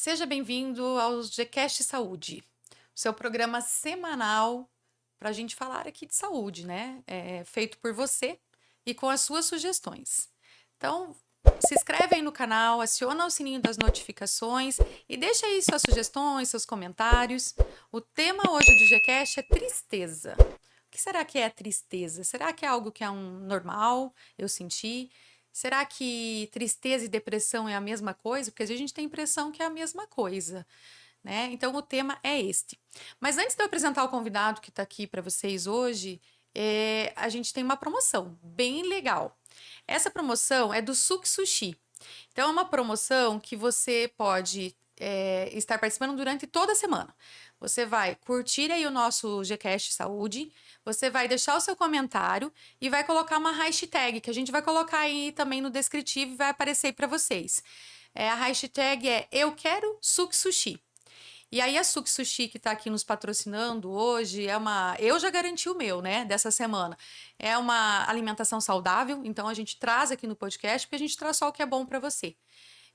Seja bem-vindo ao Gcast Saúde, seu programa semanal para a gente falar aqui de saúde, né? Feito por você e com as suas sugestões. Então, se inscreve aí no canal, aciona o sininho das notificações e deixa aí suas sugestões, seus comentários. O tema hoje do Gcast é tristeza. O que será que é tristeza? Será que é algo que é um normal? Eu senti. Será que tristeza e depressão é a mesma coisa? Porque às vezes a gente tem a impressão que é a mesma coisa, né? Então o tema é este. Mas antes de eu apresentar o convidado que está aqui para vocês hoje, a gente tem uma promoção bem legal. Essa promoção é do Suki Sushi. Então é uma promoção que você pode estar participando durante toda a semana. Você vai curtir aí o nosso Gcast Saúde, você vai deixar o seu comentário e vai colocar uma hashtag, que a gente vai colocar aí também no descritivo e vai aparecer aí para vocês. A hashtag é Eu Quero Suki Sushi. E aí a Suki Sushi que está aqui nos patrocinando hoje eu já garanti o meu, né, dessa semana. É uma alimentação saudável, então a gente traz aqui no podcast porque a gente traz só o que é bom para você.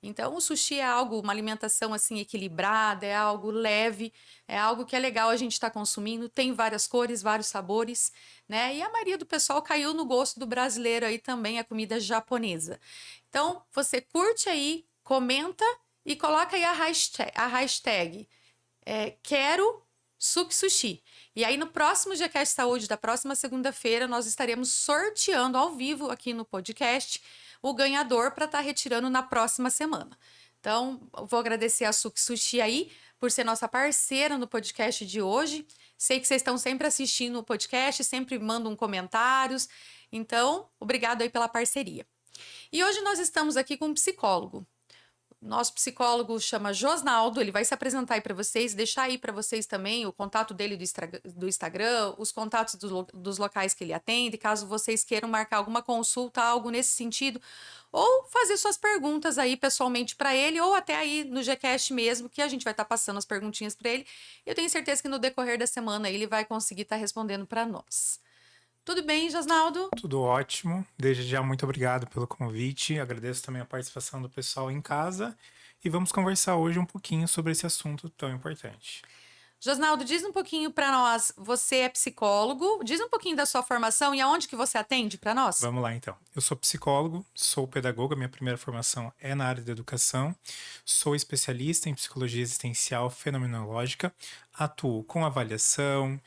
Então, o sushi é algo, uma alimentação assim equilibrada, é algo leve, é algo que é legal a gente estar consumindo. Tem várias cores, vários sabores, né? E a maioria do pessoal caiu no gosto do brasileiro aí também, a comida japonesa. Então, você curte aí, comenta e coloca aí a hashtag quero Suki Sushi. E aí, no próximo Gcast Saúde, da próxima segunda-feira, nós estaremos sorteando ao vivo aqui no podcast o ganhador para estar retirando na próxima semana. Então, vou agradecer a Suki Sushi aí por ser nossa parceira no podcast de hoje. Sei que vocês estão sempre assistindo o podcast, sempre mandam comentários. Então, obrigado aí pela parceria. E hoje nós estamos aqui com um psicólogo. Nosso psicólogo chama Josnaldo, ele vai se apresentar aí para vocês, deixar aí para vocês também o contato dele do Instagram, os contatos dos locais que ele atende, caso vocês queiram marcar alguma consulta, algo nesse sentido, ou fazer suas perguntas aí pessoalmente para ele, ou até aí no Gcast mesmo, que a gente vai estar passando as perguntinhas para ele. Eu tenho certeza que no decorrer da semana ele vai conseguir estar respondendo para nós. Tudo bem, Josnaldo? Tudo ótimo. Desde já, muito obrigado pelo convite. Agradeço também a participação do pessoal em casa. E vamos conversar hoje um pouquinho sobre esse assunto tão importante. Josnaldo, diz um pouquinho para nós, você é psicólogo, diz um pouquinho da sua formação e aonde que você atende para nós? Vamos lá, então. Eu sou psicólogo, sou pedagoga, minha primeira formação é na área da educação, sou especialista em psicologia existencial fenomenológica, atuo com avaliação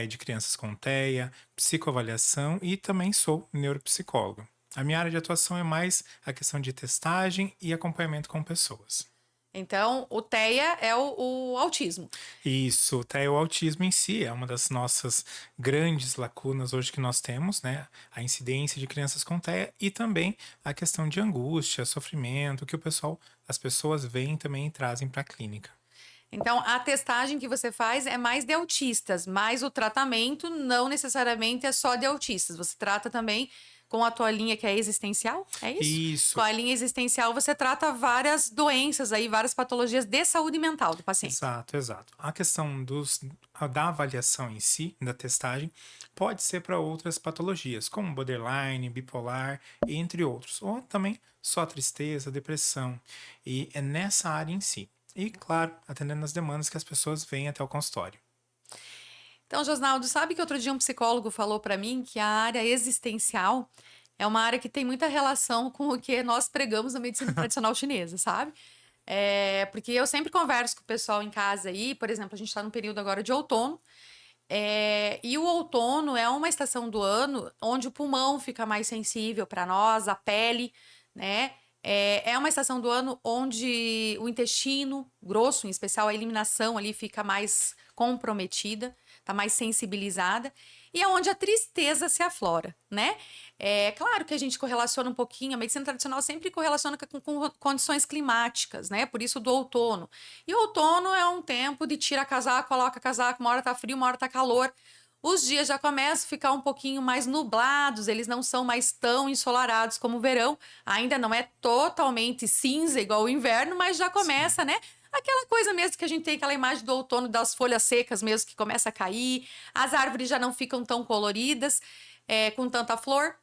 de crianças com TEA, psicoavaliação e também sou neuropsicólogo. A minha área de atuação é mais a questão de testagem e acompanhamento com pessoas. Então, o TEA é o autismo. Isso, até o autismo em si é uma das nossas grandes lacunas hoje que nós temos, né? A incidência de crianças com TEA e também a questão de angústia, sofrimento, que as pessoas veem também e trazem para a clínica. Então, a testagem que você faz é mais de autistas, mas o tratamento não necessariamente é só de autistas. Você trata também com a tua linha que é existencial, é isso? Com Isso, a linha existencial você trata várias doenças aí, várias patologias de saúde mental do paciente. exato, exato. A questão da avaliação em si, da testagem, pode ser para outras patologias, como borderline, bipolar, entre outros. Ou também só tristeza, depressão. E é nessa área em si. E, claro, atendendo as demandas que as pessoas vêm até o consultório. Então, Josnaldo, sabe que outro dia um psicólogo falou para mim que a área existencial é uma área que tem muita relação com o que nós pregamos na medicina tradicional chinesa, sabe? Porque eu sempre converso com o pessoal em casa aí, por exemplo, a gente está no período agora de outono, e o outono é uma estação do ano onde o pulmão fica mais sensível para nós, a pele, né? É uma estação do ano onde o intestino grosso, em especial a eliminação ali, fica mais comprometida, tá mais sensibilizada, e é onde a tristeza se aflora, né? É claro que a gente correlaciona um pouquinho, a medicina tradicional sempre correlaciona com condições climáticas, né? Por isso do outono. E o outono é um tempo de tira casaco, coloca casaco, uma hora tá frio, uma hora tá calor. Os dias já começam a ficar um pouquinho mais nublados, eles não são mais tão ensolarados como o verão. Ainda não é totalmente cinza igual o inverno, mas já Sim. começa, né? Aquela coisa mesmo que a gente tem aquela imagem do outono das folhas secas mesmo que começa a cair, as árvores já não ficam tão coloridas, com tanta flor.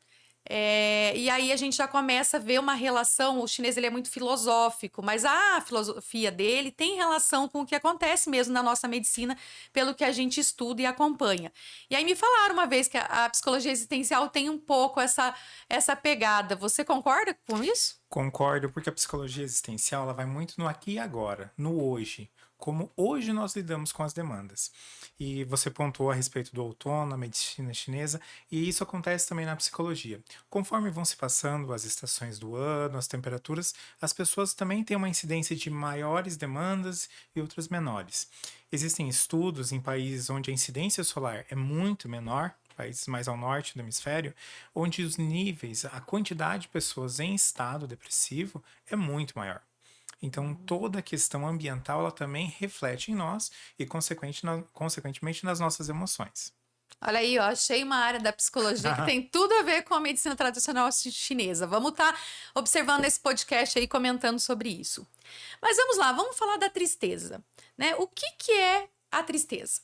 E aí a gente já começa a ver uma relação. O chinês ele é muito filosófico, mas a filosofia dele tem relação com o que acontece mesmo na nossa medicina, pelo que a gente estuda e acompanha. E aí me falaram uma vez que a psicologia existencial tem um pouco essa pegada. Você concorda com isso? Concordo, porque a psicologia existencial ela vai muito no aqui e agora, no hoje. Como hoje nós lidamos com as demandas. E você pontuou a respeito do outono, a medicina chinesa, e isso acontece também na psicologia. Conforme vão se passando as estações do ano, as temperaturas, as pessoas também têm uma incidência de maiores demandas e outras menores. Existem estudos em países onde a incidência solar é muito menor, países mais ao norte do hemisfério, onde os níveis, a quantidade de pessoas em estado depressivo é muito maior. Então, toda a questão ambiental ela também reflete em nós e, consequentemente, nas nossas emoções. Olha aí, ó, achei uma área da psicologia que tem tudo a ver com a medicina tradicional chinesa. Vamos estar observando esse podcast aí, comentando sobre isso. Mas vamos lá, vamos falar da tristeza, né? O que é a tristeza?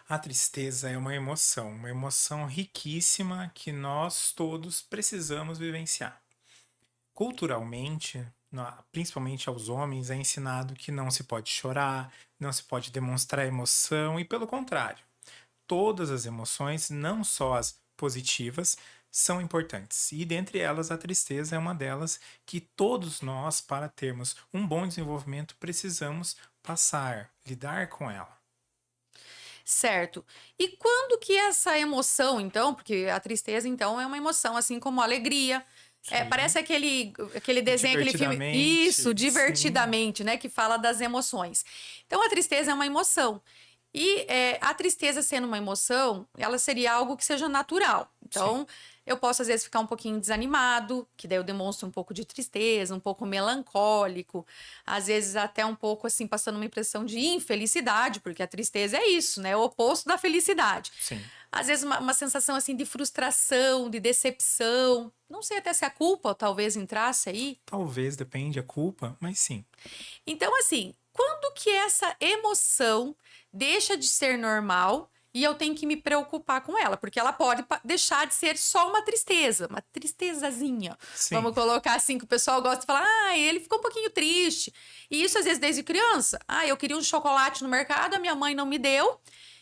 A tristeza é uma emoção riquíssima que nós todos precisamos vivenciar. Culturalmente, principalmente aos homens, é ensinado que não se pode chorar, não se pode demonstrar emoção e, pelo contrário, todas as emoções, não só as positivas, são importantes. E dentre elas, a tristeza é uma delas que todos nós, para termos um bom desenvolvimento, precisamos passar, lidar com ela. Certo. E quando que essa emoção, então, porque a tristeza, então, é uma emoção, assim como a alegria. Sim. Parece aquele desenho, aquele filme. Isso, Divertidamente, sim, divertidamente, né? Que fala das emoções. Então, a tristeza é uma emoção. E a tristeza sendo uma emoção, ela seria algo que seja natural. sim. Então, eu posso às vezes ficar um pouquinho desanimado, que daí eu demonstro um pouco de tristeza, um pouco melancólico, às vezes até um pouco assim, passando uma impressão de infelicidade, porque a tristeza é isso, né? É o oposto da felicidade. Sim. Às vezes uma sensação assim de frustração, de decepção. Não sei até se a culpa talvez entrasse aí. Talvez depende a culpa, mas sim. Então, assim, quando que essa emoção deixa de ser normal e eu tenho que me preocupar com ela? Porque ela pode deixar de ser só uma tristeza, uma tristezazinha. Sim. Vamos colocar assim, que o pessoal gosta de falar, ah, ele ficou um pouquinho triste. E isso às vezes desde criança. Ah, eu queria um chocolate no mercado, a minha mãe não me deu.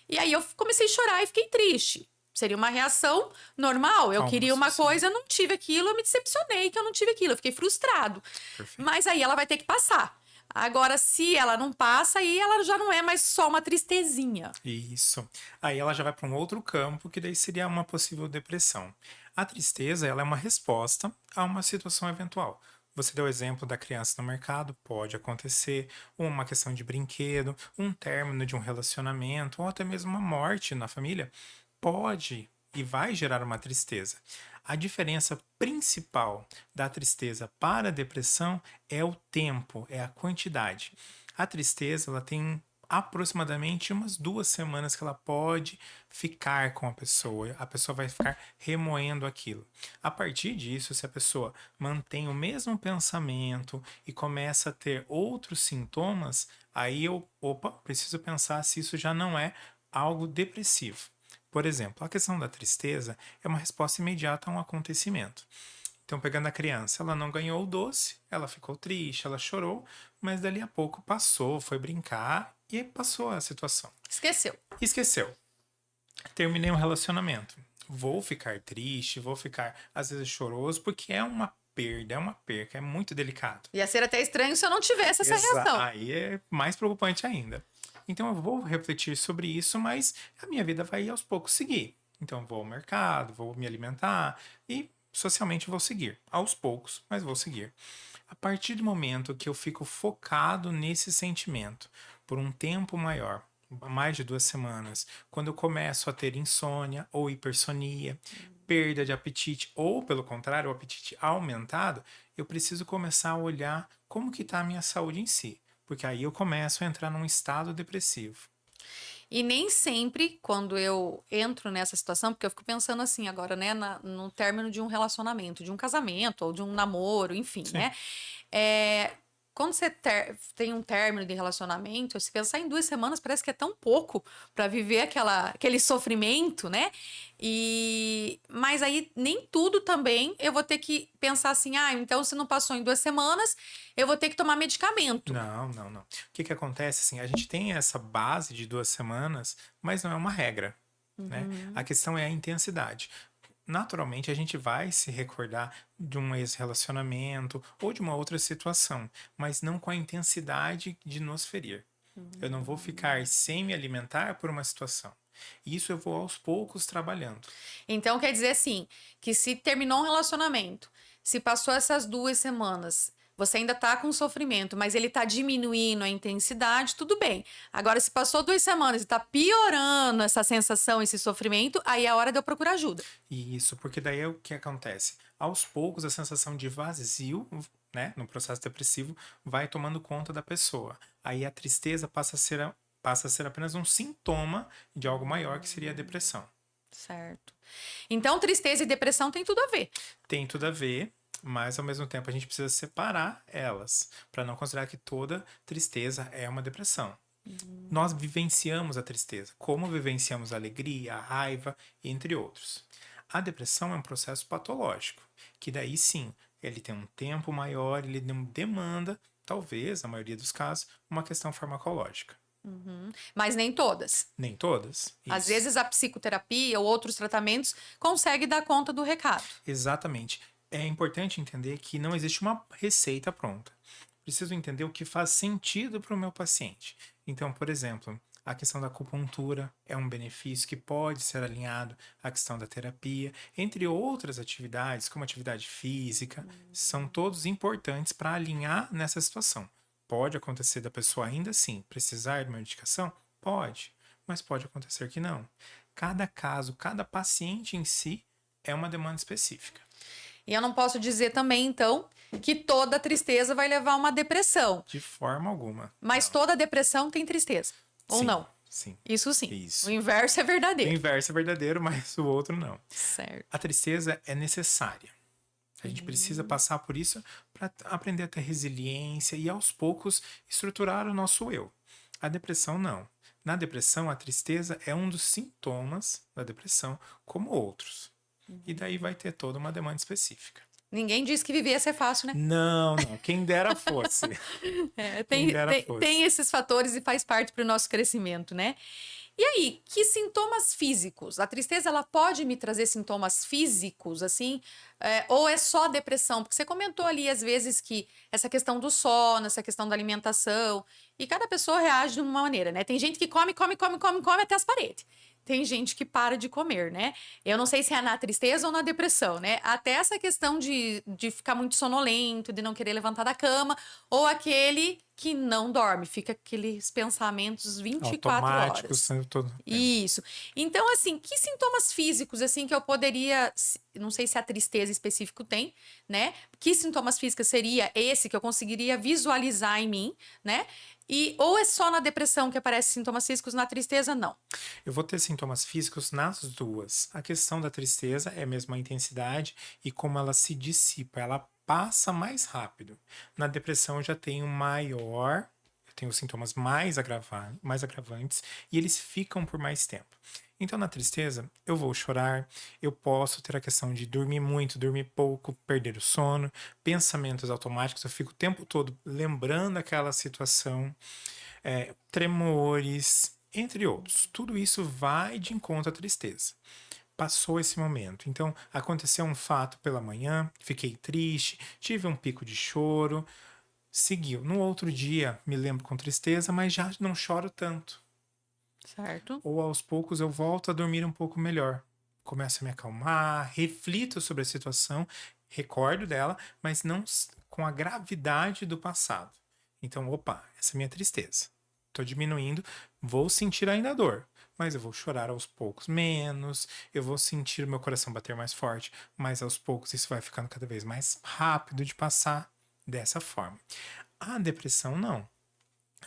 E aí eu comecei a chorar e fiquei triste. Seria uma reação normal. Eu queria Calma-se, uma sim. coisa, eu não tive aquilo, eu me decepcionei que eu não tive aquilo, eu fiquei frustrado. Perfeito. Mas aí ela vai ter que passar. Agora, se ela não passa, aí ela já não é mais só uma tristezinha. Isso. Aí ela já vai para um outro campo, que daí seria uma possível depressão. A tristeza, ela é uma resposta a uma situação eventual. Você deu o exemplo da criança no mercado, pode acontecer uma questão de brinquedo, um término de um relacionamento, ou até mesmo uma morte na família, pode e vai gerar uma tristeza. A diferença principal da tristeza para a depressão é o tempo, é a quantidade. A tristeza, ela tem aproximadamente umas 2 semanas que ela pode ficar com a pessoa vai ficar remoendo aquilo. A partir disso, se a pessoa mantém o mesmo pensamento e começa a ter outros sintomas, aí preciso pensar se isso já não é algo depressivo. Por exemplo, a questão da tristeza é uma resposta imediata a um acontecimento. Então, pegando a criança, ela não ganhou o doce, ela ficou triste, ela chorou, mas dali a pouco passou, foi brincar e aí passou a situação. Esqueceu. Esqueceu. Terminei um relacionamento. Vou ficar triste, vou ficar às vezes choroso, porque é uma perda, é uma perca, é muito delicado. Ia ser até estranho se eu não tivesse essa reação. Aí é mais preocupante ainda. Então eu vou refletir sobre isso, mas a minha vida vai aos poucos seguir. Então eu vou ao mercado, vou me alimentar e socialmente vou seguir. Aos poucos, mas vou seguir. A partir do momento que eu fico focado nesse sentimento por um tempo maior, mais de 2 semanas, quando eu começo a ter insônia ou hipersonia, perda de apetite ou, pelo contrário, o apetite aumentado, eu preciso começar a olhar como que está a minha saúde em si, porque aí eu começo a entrar num estado depressivo. E nem sempre, quando eu entro nessa situação, porque eu fico pensando assim agora, né, no término de um relacionamento, de um casamento ou de um namoro, enfim, Sim, né? É, quando você tem um término de relacionamento, se pensar em 2 semanas parece que é tão pouco para viver aquele sofrimento, né? Mas aí nem tudo também eu vou ter que pensar assim, então se não passou em 2 semanas, eu vou ter que tomar medicamento. Não, não, não. O que que acontece, assim, a gente tem essa base de 2 semanas, mas não é uma regra, né? A Uhum. questão é a intensidade. Naturalmente, a gente vai se recordar de um ex-relacionamento ou de uma outra situação, mas não com a intensidade de nos ferir. Eu não vou ficar sem me alimentar por uma situação. Isso eu vou aos poucos trabalhando. Então quer dizer assim, que se terminou um relacionamento, se passou essas 2 semanas, você ainda tá com sofrimento, mas ele tá diminuindo a intensidade, tudo bem. Agora, se passou 2 semanas e tá piorando essa sensação, esse sofrimento, aí é hora de eu procurar ajuda. Isso, porque daí é o que acontece. Aos poucos, a sensação de vazio, né, no processo depressivo, vai tomando conta da pessoa. Aí a tristeza passa a ser apenas um sintoma de algo maior que seria a depressão. Certo. Então, tristeza e depressão tem tudo a ver. Tem tudo a ver, mas ao mesmo tempo a gente precisa separar elas, para não considerar que toda tristeza é uma depressão. Nós vivenciamos a tristeza, como vivenciamos a alegria, a raiva, entre outros. A depressão é um processo patológico, que daí sim, ele tem um tempo maior, ele demanda, talvez, na maioria dos casos, uma questão farmacológica. Mas nem todas. Nem todas, Às isso. vezes a psicoterapia ou outros tratamentos consegue dar conta do recado. Exatamente. É importante entender que não existe uma receita pronta. Preciso entender o que faz sentido para o meu paciente. Então, por exemplo, a questão da acupuntura é um benefício que pode ser alinhado à questão da terapia, entre outras atividades, como atividade física, são todos importantes para alinhar nessa situação. Pode acontecer da pessoa ainda assim precisar de uma medicação? Pode, mas pode acontecer que não. Cada caso, cada paciente em si é uma demanda específica. E eu não posso dizer também, então, que toda tristeza vai levar a uma depressão. De forma alguma. Mas Não. toda depressão tem tristeza. Ou Sim, não? sim. Isso sim. O Isso. inverso é O verdadeiro. inverso é verdadeiro, mas o outro não. A Certo. tristeza é necessária. A gente precisa passar por isso para aprender a ter resiliência e aos poucos estruturar o nosso eu. A depressão não. Na depressão, a tristeza é um dos sintomas da depressão, como outros. E daí vai ter toda uma demanda específica. Ninguém disse que viver ia ser fácil, né? Não, não. Quem dera fosse. É, Quem tem, dera tem, tem fosse. esses fatores e faz parte para o nosso crescimento, né? E aí, que sintomas físicos? A tristeza, ela pode me trazer sintomas físicos, assim? Ou é só depressão? Porque você comentou ali, às vezes, que essa questão do sono, essa questão da alimentação, e cada pessoa reage de uma maneira, né? Tem gente que come, come, come, come, come até as paredes. Tem gente que para de comer, né? Eu não sei se é na tristeza ou na depressão, né? Até essa questão de ficar muito sonolento, de não querer levantar da cama, ou aquele que não dorme, fica aqueles pensamentos 24 Automáticos, horas. né, todo. Isso. Então, assim, que sintomas físicos, assim, que eu poderia. Não sei se a tristeza específico tem, né? Que sintomas físicos seria esse que eu conseguiria visualizar em mim, né? Ou é só na depressão que aparecem sintomas físicos, na tristeza, não. Eu vou ter sintomas físicos nas duas. A questão da tristeza é mesmo a intensidade e como ela se dissipa, ela passa mais rápido. Na depressão eu já tenho maior, eu tenho sintomas mais agravantes e eles ficam por mais tempo. Então, na tristeza, eu vou chorar, eu posso ter a questão de dormir muito, dormir pouco, perder o sono, pensamentos automáticos, eu fico o tempo todo lembrando aquela situação, tremores, entre outros. Tudo isso vai de encontro à tristeza. Passou esse momento. Então, aconteceu um fato pela manhã, fiquei triste, tive um pico de choro, seguiu. No outro dia, me lembro com tristeza, mas já não choro tanto. Certo? Ou aos poucos eu volto a dormir um pouco melhor. Começo a me acalmar, reflito sobre a situação, recordo dela, mas não com a gravidade do passado. Então, opa, essa é a minha tristeza. Estou diminuindo, vou sentir ainda a dor, mas eu vou chorar aos poucos menos, eu vou sentir meu coração bater mais forte, mas aos poucos isso vai ficando cada vez mais rápido de passar dessa forma. A depressão não.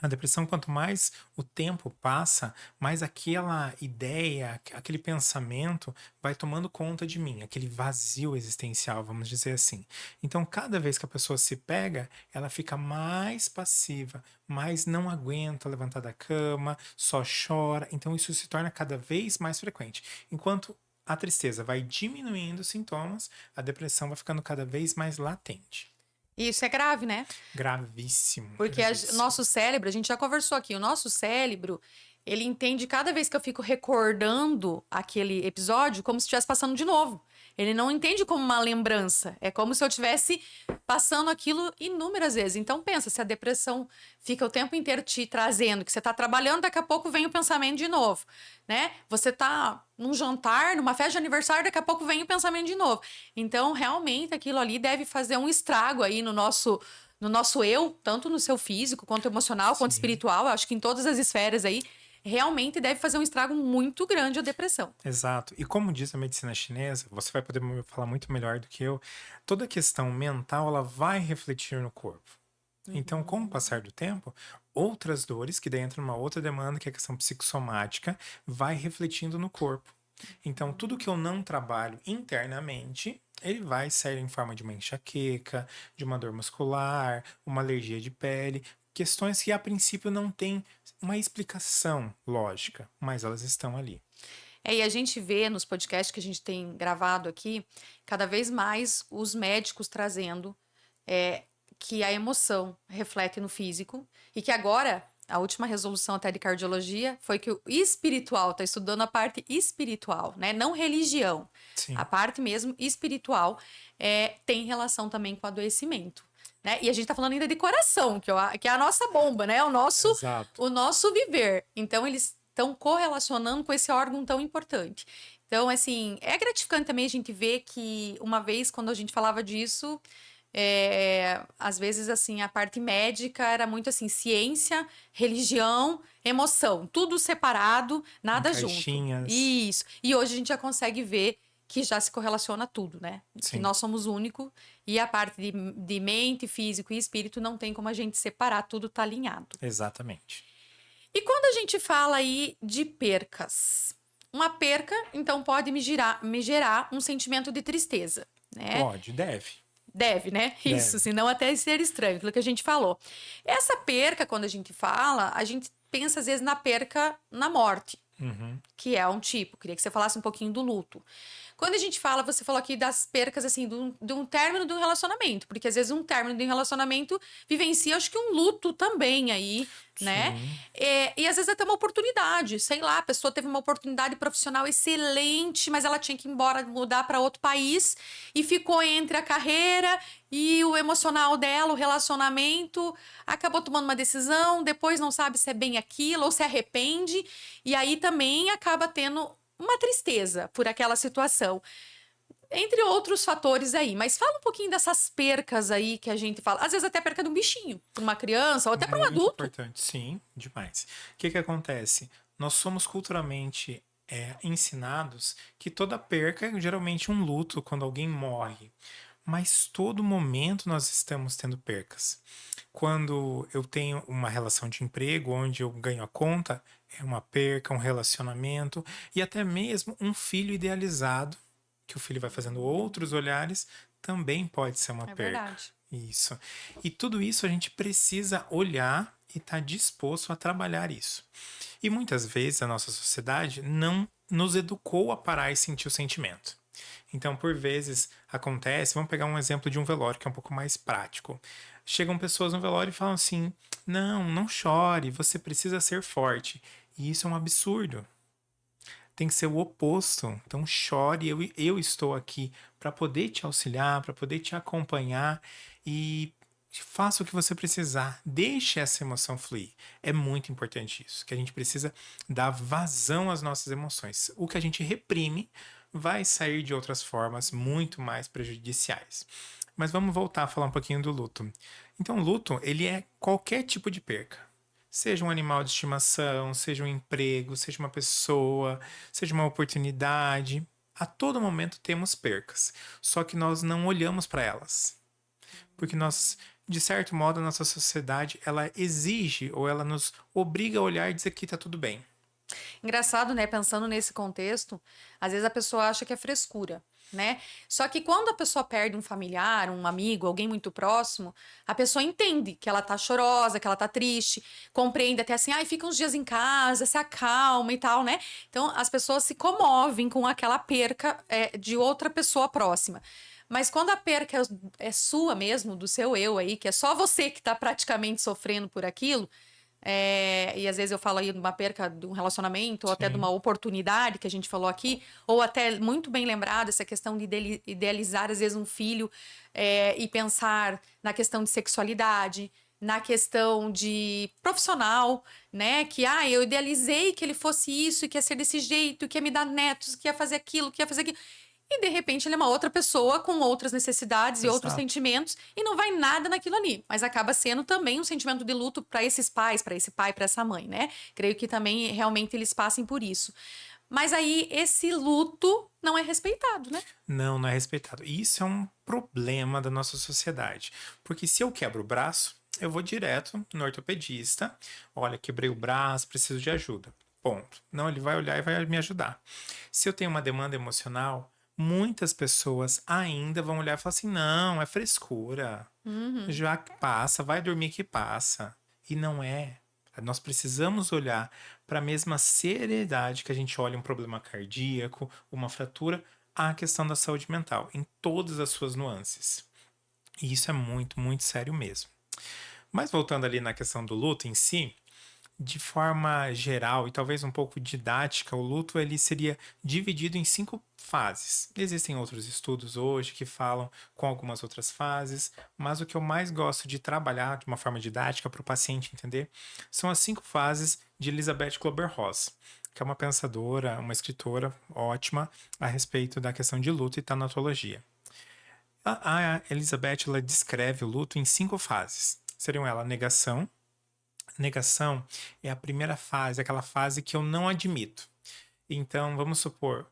A depressão, quanto mais o tempo passa, mais aquela ideia, aquele pensamento vai tomando conta de mim, aquele vazio existencial, vamos dizer assim. Então, cada vez que a pessoa se pega, ela fica mais passiva, mais não aguenta levantar da cama, só chora. Então, isso se torna cada vez mais frequente. Enquanto a tristeza vai diminuindo os sintomas, a depressão vai ficando cada vez mais latente. E isso é grave, né? Gravíssimo, Porque gravíssimo. nosso cérebro, a gente já conversou aqui, o nosso cérebro, ele entende cada vez que eu fico recordando aquele episódio como se estivesse passando de novo. Ele não entende como uma lembrança. É como se eu estivesse passando aquilo inúmeras vezes. Então pensa, se a depressão fica o tempo inteiro te trazendo, que você está trabalhando, daqui a pouco vem o pensamento de novo, né? Você tá num jantar, numa festa de aniversário, daqui a pouco vem o pensamento de novo. Então, realmente, aquilo ali deve fazer um estrago aí no nosso eu, tanto no seu físico, quanto emocional, quanto Sim. espiritual. Eu acho que em todas as esferas aí, realmente deve fazer um estrago muito grande a depressão. Exato. E como diz a medicina chinesa, você vai poder falar muito melhor do que eu, toda questão mental ela vai refletir no corpo. Então, com o Uhum. passar do tempo, outras dores, que daí entra numa outra demanda, que é a questão psicossomática, vai refletindo no corpo. Então, tudo que eu não trabalho internamente, ele vai sair em forma de uma enxaqueca, de uma dor muscular, uma alergia de pele, questões que a princípio não têm uma explicação lógica, mas elas estão ali. E a gente vê nos podcasts que a gente tem gravado aqui, cada vez mais os médicos trazendo é, que a emoção reflete no físico e que agora a última resolução até de cardiologia foi que o espiritual está estudando a parte espiritual, né? Não religião, a Sim, parte mesmo espiritual tem relação também com o adoecimento. Né? E a gente está falando ainda de coração, que é a nossa bomba, né? exato. O nosso viver. Então, eles estão correlacionando com esse órgão tão importante. Então, assim, é gratificante também a gente ver que uma vez, quando a gente falava disso, às vezes, assim, a parte médica era muito assim, ciência, religião, emoção, tudo separado, Em nada junto. caixinhas. Isso. E hoje a gente já consegue ver que já se correlaciona tudo, né? Que Sim, nós somos único e a parte de mente, físico e espírito não tem como a gente separar, tudo tá alinhado. exatamente. E quando a gente fala aí de percas, uma perca, então, pode me gerar um sentimento de tristeza, né? Pode, deve. Deve, né? Isso, Deve. senão até ser estranho, aquilo que a gente falou. Essa perca, quando a gente fala, a gente pensa às vezes na perca na morte, Uhum. que é um tipo. Queria que você falasse um pouquinho do luto. Quando a gente fala, você falou aqui das percas, assim, de um término de um relacionamento, porque às vezes um término de um relacionamento vivencia, acho que um luto também aí, né? Sim, E às vezes até uma oportunidade, sei lá, a pessoa teve uma oportunidade profissional excelente, mas ela tinha que ir embora, mudar para outro país e ficou entre a carreira e o emocional dela, o relacionamento, acabou tomando uma decisão, depois não sabe se é bem aquilo ou se arrepende, e aí também acaba tendo uma tristeza por aquela situação. Entre outros fatores aí. Mas fala um pouquinho dessas percas aí que a gente fala. Às vezes até perca de um bichinho, para uma criança ou até para um muito adulto. importante. Sim, demais. O que que acontece? Nós somos culturalmente ensinados que toda perca é geralmente um luto quando alguém morre. Mas todo momento nós estamos tendo percas. Quando eu tenho uma relação de emprego onde eu ganho a conta, é uma perca, um relacionamento e até mesmo um filho idealizado, que o filho vai fazendo outros olhares, também pode ser uma É perca. verdade. Isso. E tudo isso a gente precisa olhar e estar disposto a trabalhar isso. E muitas vezes a nossa sociedade não nos educou a parar e sentir o sentimento. Então, por vezes, acontece, vamos pegar um exemplo de um velório que é um pouco mais prático. Chegam pessoas no velório e falam assim: não, não chore, você precisa ser forte. E isso é um absurdo. Tem que ser o oposto. Então, chore, eu estou aqui para poder te auxiliar, para poder te acompanhar e faça o que você precisar. Deixe essa emoção fluir. É muito importante isso, que a gente precisa dar vazão às nossas emoções. O que a gente reprime vai sair de outras formas muito mais prejudiciais. Mas vamos voltar a falar um pouquinho do luto. Então, o luto, ele é qualquer tipo de perca. Seja um animal de estimação, seja um emprego, seja uma pessoa, seja uma oportunidade. A todo momento temos percas, só que nós não olhamos para elas, porque nós de certo modo, a nossa sociedade, ela exige ou ela nos obriga a olhar e dizer que tá tudo bem. Engraçado, né? Pensando nesse contexto, às vezes a pessoa acha que é frescura, né? Só que quando a pessoa perde um familiar, um amigo, alguém muito próximo, a pessoa entende que ela tá chorosa, que ela tá triste, compreende até assim, ai, fica uns dias em casa, se acalma e tal, né? Então as pessoas se comovem com aquela perca de outra pessoa próxima. Mas quando a perca é sua mesmo, do seu eu aí, que é só você que tá praticamente sofrendo por aquilo, e às vezes eu falo aí de uma perca de um relacionamento, ou até de uma Sim, oportunidade que a gente falou aqui, ou até muito bem lembrado essa questão de idealizar, às vezes, um filho e pensar na questão de sexualidade, na questão de profissional, né? Que eu idealizei que ele fosse isso, que ia ser desse jeito, que ia me dar netos, que ia fazer aquilo, que ia fazer aquilo. E de repente ele é uma outra pessoa com outras necessidades e outros exato. sentimentos e não vai nada naquilo ali, mas acaba sendo também um sentimento de luto para esses pais, para esse pai, para essa mãe, né? Creio que também realmente eles passem por isso. Mas aí esse luto não é respeitado, né? Não, não é respeitado. E isso é um problema da nossa sociedade. Porque se eu quebro o braço, eu vou direto no ortopedista. Olha, quebrei o braço, preciso de ajuda. Ponto. Não, ele vai olhar e vai me ajudar. Se eu tenho uma demanda emocional, muitas pessoas ainda vão olhar e falar assim: não, é frescura. Uhum. Já que passa, vai dormir que passa. E não é. Nós precisamos olhar para a mesma seriedade que a gente olha um problema cardíaco, uma fratura, a questão da saúde mental, em todas as suas nuances. E isso é muito, muito sério mesmo. Mas voltando ali na questão do luto em si, de forma geral e talvez um pouco didática, o luto ele seria dividido em 5 fases. Existem outros estudos hoje que falam com algumas outras fases, mas o que eu mais gosto de trabalhar de uma forma didática para o paciente entender são as 5 fases de Elizabeth Kubler-Ross, que é uma pensadora, uma escritora ótima a respeito da questão de luto e tanatologia. A Elizabeth ela descreve o luto em 5 fases. Seriam ela negação. Negação é a primeira fase, aquela fase que eu não admito. Então, vamos supor,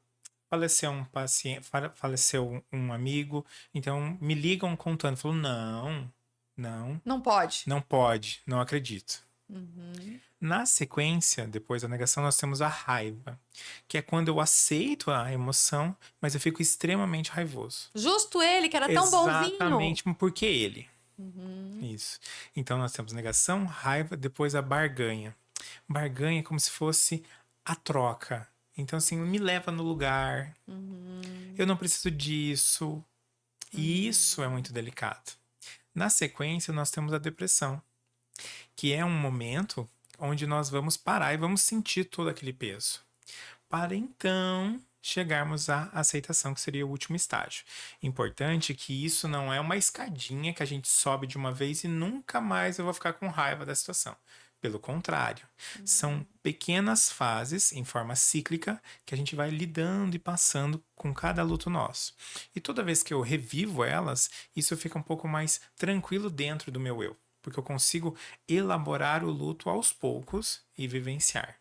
faleceu um paciente, faleceu um amigo, então me ligam contando, falou, não, não, Não pode. não pode, não acredito. Uhum. Na sequência, depois da negação, nós temos a raiva, que é quando eu aceito a emoção, mas eu fico extremamente raivoso. Justo ele, que era tão bonzinho. Exatamente porque ele. Uhum. Isso. Então nós temos negação, raiva, depois a barganha. Barganha é como se fosse a troca. Então, assim, me leva no lugar. Eu Uhum. não preciso disso. E isso é Uhum. muito delicado. Na sequência, nós temos a depressão, que é um momento onde nós vamos parar e vamos sentir todo aquele peso. Para então chegarmos à aceitação, que seria o último estágio. Importante que isso não é uma escadinha que a gente sobe de uma vez e nunca mais eu vou ficar com raiva da situação. Pelo contrário, são pequenas fases em forma cíclica que a gente vai lidando e passando com cada luto nosso. E toda vez que eu revivo elas, isso fica um pouco mais tranquilo dentro do meu eu, porque eu consigo elaborar o luto aos poucos e vivenciar.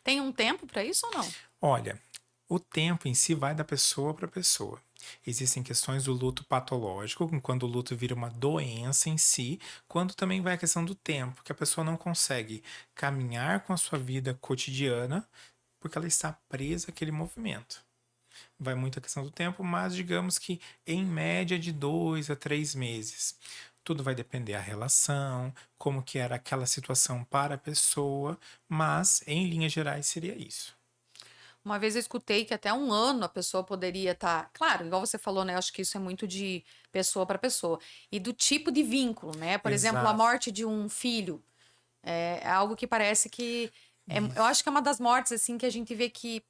Tem um tempo para isso ou não? Olha, o tempo em si vai da pessoa para pessoa. Existem questões do luto patológico, quando o luto vira uma doença em si, quando também vai a questão do tempo, que a pessoa não consegue caminhar com a sua vida cotidiana porque ela está presa àquele movimento. Vai muito a questão do tempo, mas digamos que em média de 2 a 3 meses. Tudo vai depender da relação, como que era aquela situação para a pessoa, mas em linhas gerais seria isso. Uma vez eu escutei que até um ano a pessoa poderia estar. Claro, igual você falou, né? Eu acho que isso é muito de pessoa para pessoa. E do tipo de vínculo, né? Por exemplo, a Exato. morte de um filho é algo que parece que. Eu Isso. acho que é uma das mortes, assim, que a gente vê que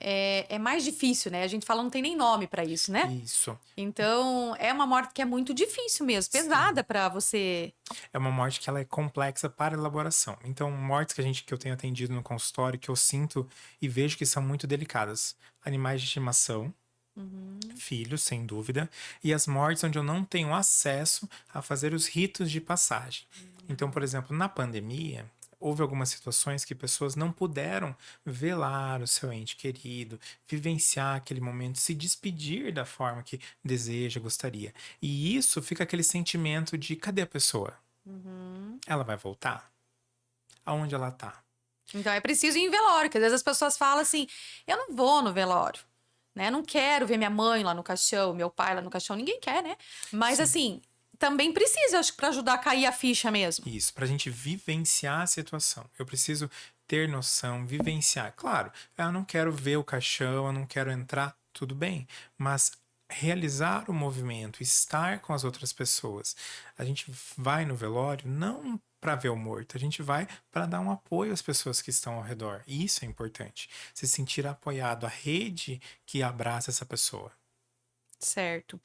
é mais difícil, né? A gente fala, não tem nem nome para isso, né? Isso. Então, é uma morte que é muito difícil mesmo, pesada Sim. para você. É uma morte que ela é complexa para elaboração. Então, mortes que eu tenho atendido no consultório, que eu sinto e vejo que são muito delicadas. Animais de estimação, Uhum, filhos, sem dúvida, e as mortes onde eu não tenho acesso a fazer os ritos de passagem. Então, por exemplo, na pandemia, houve algumas situações que pessoas não puderam velar o seu ente querido, vivenciar aquele momento, se despedir da forma que deseja, gostaria. E isso fica aquele sentimento de cadê a pessoa? Uhum. Ela vai voltar? Aonde ela tá? Então é preciso ir em velório, que às vezes as pessoas falam assim: eu não vou no velório, né? Não quero ver minha mãe lá no caixão, meu pai lá no caixão, ninguém quer, né? Mas Sim. assim, também precisa, acho que pra ajudar a cair a ficha mesmo. Isso, pra gente vivenciar a situação. Eu preciso ter noção, vivenciar. Claro, eu não quero ver o caixão, eu não quero entrar, tudo bem, mas realizar o movimento, estar com as outras pessoas. A gente vai no velório não para ver o morto, a gente vai para dar um apoio às pessoas que estão ao redor. E isso é importante. Se sentir apoiado, a rede que abraça essa pessoa. Certo.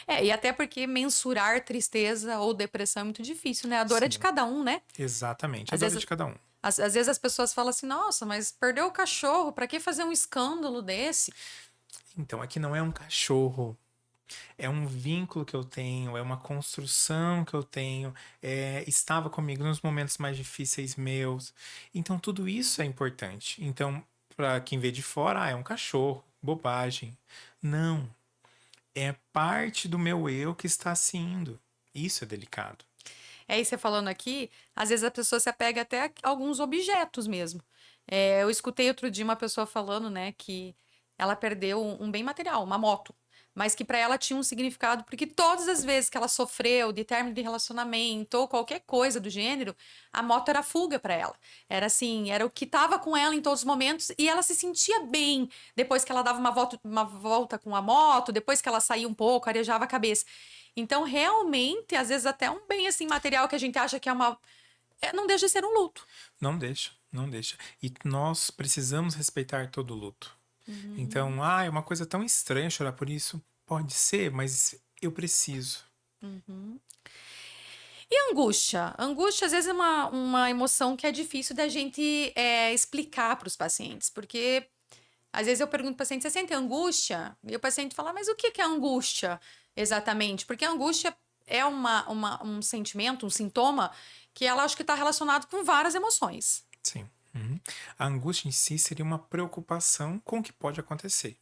É, e até porque mensurar tristeza ou depressão é muito difícil, né? A dor é de Sim, cada um, né? exatamente. A Às dor é vezes, de cada um. às vezes as pessoas falam assim: nossa, mas perdeu o cachorro, pra que fazer um escândalo desse? Então, aqui não é um cachorro. É um vínculo que eu tenho, é uma construção que eu tenho, estava comigo nos momentos mais difíceis meus. Então, tudo isso é importante. Então, para quem vê de fora, é um cachorro, bobagem. Não, é parte do meu eu que está se indo. Isso é delicado. É, e você falando aqui, às vezes a pessoa se apega até a alguns objetos mesmo. É, eu escutei outro dia uma pessoa falando, né, que ela perdeu um bem material, uma moto, mas que para ela tinha um significado, porque todas as vezes que ela sofreu de término de relacionamento ou qualquer coisa do gênero, a moto era fuga para ela. Era assim, era o que estava com ela em todos os momentos e ela se sentia bem depois que ela dava uma volta com a moto, depois que ela saía um pouco, arejava a cabeça. Então, realmente, às vezes até um bem assim material que a gente acha que é uma, não deixa de ser um luto. Não deixa, não deixa. E nós precisamos respeitar todo luto. Uhum, Então, é uma coisa tão estranha chorar por isso. Pode ser, mas eu preciso. uhum. E angústia? Angústia, às vezes, é uma emoção que é difícil da gente explicar para os pacientes, porque às vezes eu pergunto para o paciente: você sente angústia? E o paciente fala: mas o que que é angústia exatamente? Porque a angústia é um sentimento, um sintoma que ela acho que está relacionado com várias emoções. Sim. Uhum. A angústia em si seria uma preocupação com o que pode acontecer.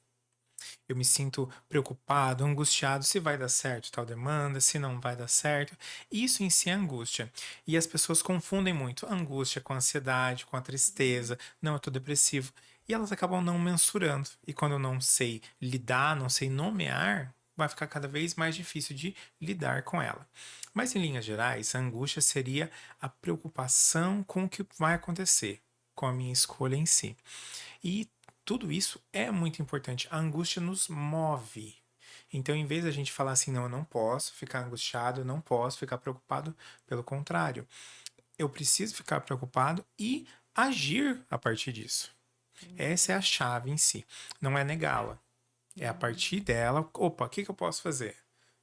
Eu me sinto preocupado, angustiado se vai dar certo tal demanda, se não vai dar certo. Isso em si é angústia. E as pessoas confundem muito angústia com a ansiedade, com a tristeza. Não, eu tô depressivo. E elas acabam não mensurando. E quando eu não sei lidar, não sei nomear, vai ficar cada vez mais difícil de lidar com ela. Mas em linhas gerais, a angústia seria a preocupação com o que vai acontecer, com a minha escolha em si. E tudo isso é muito importante. A angústia nos move. Então, em vez da gente falar assim, não, eu não posso ficar angustiado, eu não posso ficar preocupado, pelo contrário, eu preciso ficar preocupado e agir a partir disso. Essa é a chave em si. Não é negá-la. É a partir dela, opa, o que, que eu posso fazer?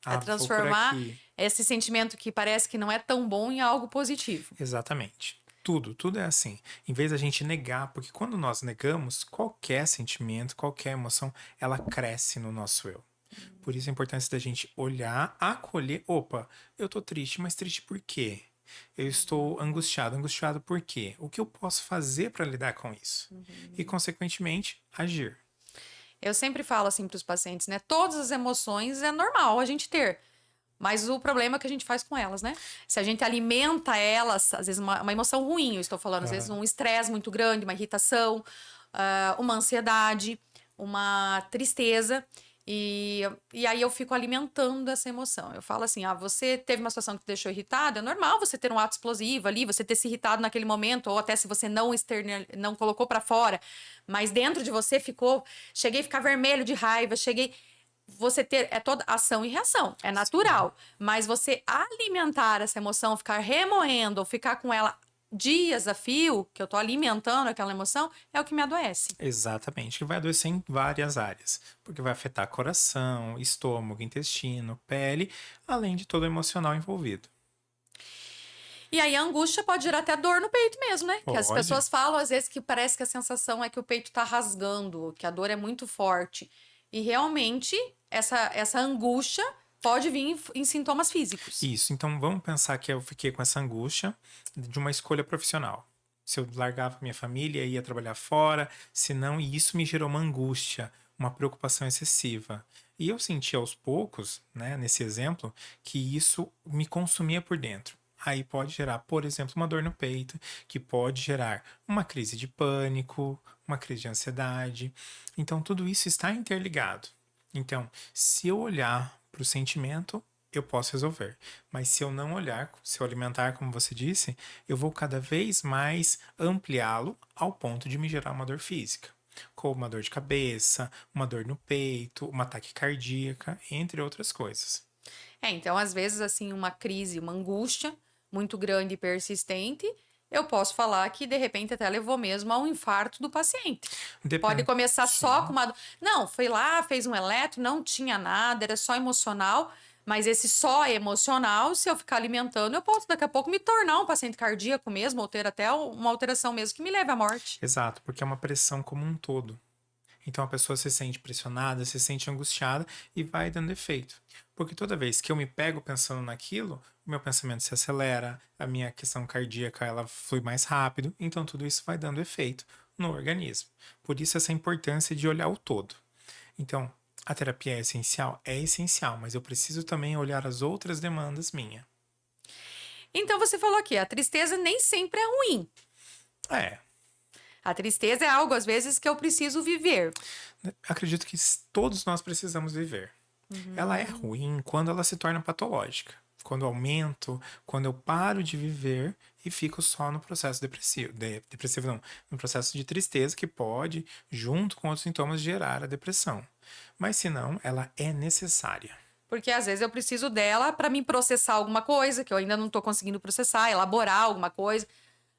É Vou por transformar aqui. esse sentimento que parece que não é tão bom em algo positivo. Exatamente. Tudo é assim. Em vez da gente negar, porque quando nós negamos, qualquer sentimento, qualquer emoção, ela cresce no nosso eu. Por isso a importância da gente olhar, acolher. Opa, eu tô triste, mas triste por quê? Eu estou angustiado, angustiado por quê? O que eu posso fazer para lidar com isso? E, Uhum. consequentemente, agir. Eu sempre falo assim para os pacientes, né? Todas as emoções é normal a gente ter. Mas o problema é o que a gente faz com elas, né? Se a gente alimenta elas, às vezes uma emoção ruim, eu estou falando, às vezes Aham. um estresse muito grande, uma irritação, uma ansiedade, uma tristeza. E aí eu fico alimentando essa emoção. Eu falo assim: você teve uma situação que te deixou irritado, é normal você ter um ato explosivo ali, você ter se irritado naquele momento, ou até se você não colocou pra fora, mas dentro de você ficou. Cheguei a ficar vermelho de raiva, cheguei. Você ter é toda ação e reação, é Sim. natural, mas você alimentar essa emoção, ficar remoendo ou ficar com ela dias a fio, que eu tô alimentando aquela emoção, é o que me adoece. Exatamente, que vai adoecer em várias áreas, porque vai afetar coração, estômago, intestino, pele, além de todo o emocional envolvido. E aí a angústia pode gerar até dor no peito mesmo, né? Que as Pode, pessoas falam às vezes que parece que a sensação é que o peito tá rasgando, que a dor é muito forte. E realmente essa angústia pode vir em sintomas físicos. isso. Então vamos pensar que eu fiquei com essa angústia de uma escolha profissional. se eu largava minha família e ia trabalhar fora, se não, e isso me gerou uma angústia, uma preocupação excessiva. E eu senti aos poucos, né, nesse exemplo, que isso me consumia por dentro. Aí pode gerar, por exemplo, uma dor no peito, que pode gerar uma crise de pânico, uma crise de ansiedade. Então, tudo isso está interligado. Então, se eu olhar para o sentimento, eu posso resolver. Mas se eu não olhar, se eu alimentar, como você disse, eu vou cada vez mais ampliá-lo ao ponto de me gerar uma dor física, como uma dor de cabeça, uma dor no peito, uma ataque cardíaca, entre outras coisas. Então, às vezes, assim, uma crise, uma angústia muito grande e persistente, eu posso falar que, de repente, até levou mesmo a um infarto do paciente. Pode Depende. começar só com Sim, uma. Não, foi lá, fez um eletro, não tinha nada, era só emocional. Mas esse só emocional, se eu ficar alimentando, eu posso daqui a pouco me tornar um paciente cardíaco mesmo, ou ter até uma alteração mesmo que me leve à morte. exato, porque é uma pressão como um todo. Então a pessoa se sente pressionada, se sente angustiada e vai dando efeito. Porque toda vez que eu me pego pensando naquilo, o meu pensamento se acelera, a minha questão cardíaca ela flui mais rápido, então tudo isso vai dando efeito no organismo. Por isso essa importância de olhar o todo. Então, a terapia é essencial, mas eu preciso também olhar as outras demandas minhas. Então você falou aqui, a tristeza nem sempre é ruim. É, A tristeza é algo, às vezes, que eu preciso viver. acredito que todos nós precisamos viver. Ela é Uhum. ruim quando ela se torna patológica. Quando eu aumento, quando eu paro de viver e fico só no processo depressivo. Depressivo não, no processo de tristeza que pode, junto com outros sintomas, gerar a depressão. Mas se não, ela é necessária. Porque às vezes eu preciso dela para me processar alguma coisa que eu ainda não tô conseguindo processar, elaborar alguma coisa,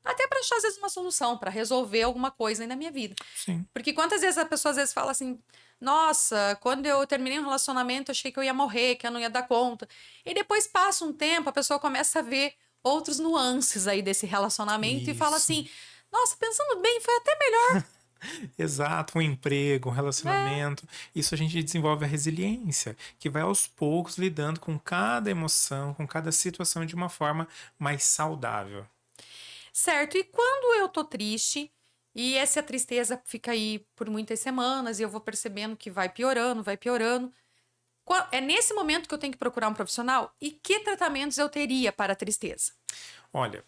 até para achar às vezes uma solução, para resolver alguma coisa aí na minha vida. Sim, Porque quantas vezes a pessoa às vezes fala assim: "Nossa, quando eu terminei um relacionamento, eu achei que eu ia morrer, que eu não ia dar conta". E depois passa um tempo, a pessoa começa a ver outros nuances aí desse relacionamento e fala isso. assim: "Nossa, pensando bem, foi até melhor, Exato, um emprego, um né?". relacionamento. Isso a gente desenvolve a resiliência, que vai aos poucos lidando com cada emoção, com cada situação de uma forma mais saudável. Certo, e quando eu tô triste e essa tristeza fica aí por muitas semanas e eu vou percebendo que vai piorando, é nesse momento que eu tenho que procurar um profissional? E que tratamentos eu teria para a tristeza? Olha,